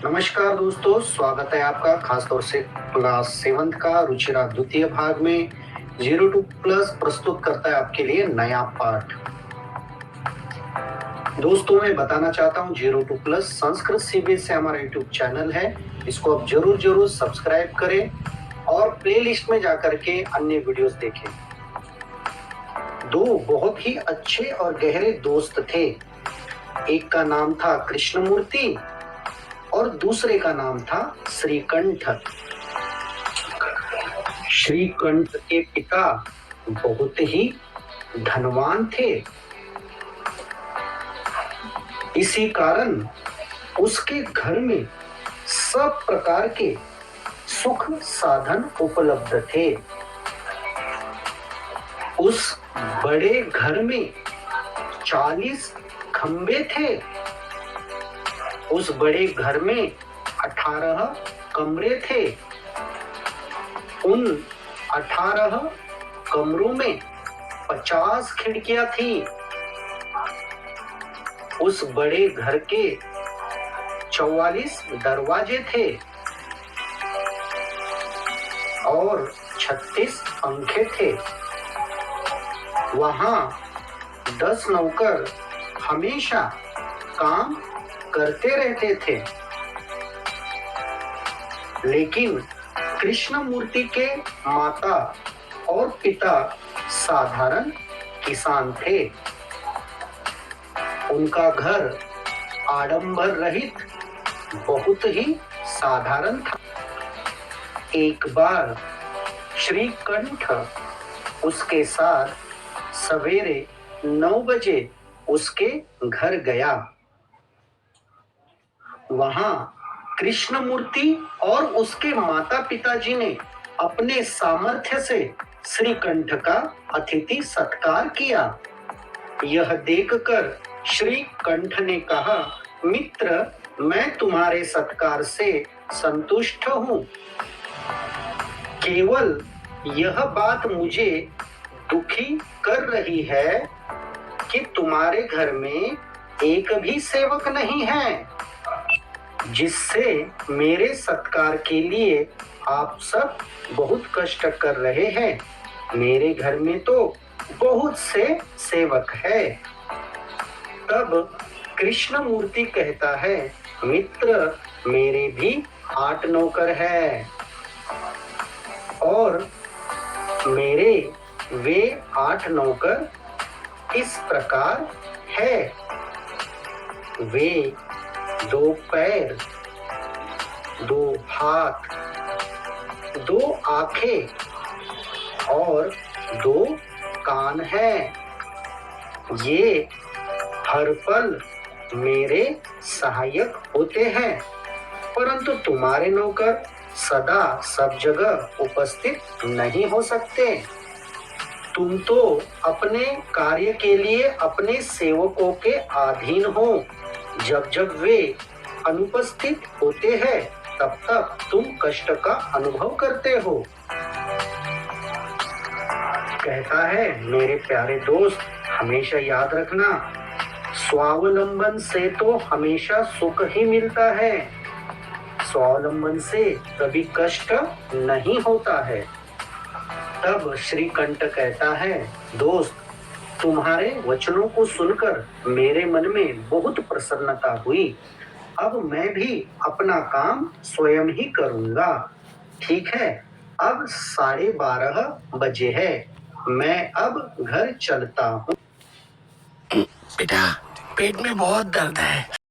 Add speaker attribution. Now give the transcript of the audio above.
Speaker 1: नमस्कार दोस्तों, स्वागत है आपका खास तौर से क्लास 7th का रुचिरा द्वितीय भाग में 02+ प्रस्तुत करता है आपके लिए नया पाठ। दोस्तों मैं बताना चाहता हूँ 02+ संस्कृत सीबीएसई से हमारा यूट्यूब चैनल है, इसको आप जरूर सब्सक्राइब करें और प्लेलिस्ट में जाकर के अन्य वीडियोस देखें। दो बहुत ही अच्छे और गहरे दोस्त थे। एक का नाम था कृष्णमूर्ति और दूसरे का नाम था श्रीकंठ। श्रीकंठ के पिता बहुत ही धनवान थे। इसी कारण उसके घर में सब प्रकार के सुख साधन उपलब्ध थे। उस बड़े घर में 40 खंबे थे। उस बड़े घर में 18 कमरे थे। उन 18 कमरों में 50 खिड़कियां थी। उस बड़े घर के 44 दरवाजे थे और 36 पंखे थे। वहां 10 नौकर हमेशा काम करते रहते थे। लेकिन कृष्णमूर्ति के माता और पिता साधारण किसान थे। उनका घर आडंबर रहित बहुत ही साधारण था। एक बार श्रीकंठ उसके साथ सवेरे 9 बजे उसके घर गया। वहां कृष्णमूर्ति और उसके माता पिताजी ने अपने सामर्थ्य से श्रीकंठ का अतिथि सत्कार किया। यह देखकर श्रीकंठ ने कहा, मित्र, मैं तुम्हारे सत्कार से संतुष्ट हूं। केवल यह बात मुझे दुखी कर रही है कि तुम्हारे घर में एक भी सेवक नहीं है, जिससे मेरे सत्कार के लिए आप सब बहुत कष्ट कर रहे हैं। मेरे घर में तो बहुत से सेवक है। तब कृष्णमूर्ति कहता है, मित्र, मेरे भी 8 नौकर हैं और मेरे वे 8 नौकर इस प्रकार है। वे 2 पैर, 2 हाथ, 2 आंखें और 2 कान हैं। ये हर पल मेरे सहायक होते हैं, परंतु तुम्हारे नौकर सदा सब जगह उपस्थित नहीं हो सकते। तुम तो अपने कार्य के लिए अपने सेवकों के अधीन हो। जब जब वे अनुपस्थित होते हैं तब तक तुम कष्ट का अनुभव करते हो। कहता है, मेरे प्यारे दोस्त, हमेशा याद रखना, स्वावलंबन से तो हमेशा सुख ही मिलता है। स्वावलंबन से कभी कष्ट नहीं होता है। तब श्रीकंठ कहता है, दोस्त, तुम्हारे वचनों को सुनकर मेरे मन में बहुत प्रसन्नता हुई। अब मैं भी अपना काम स्वयं ही करूंगा। ठीक है, अब 12:30 बजे है। मैं अब घर चलता हूँ।
Speaker 2: बेटा, पेट में बहुत दर्द है।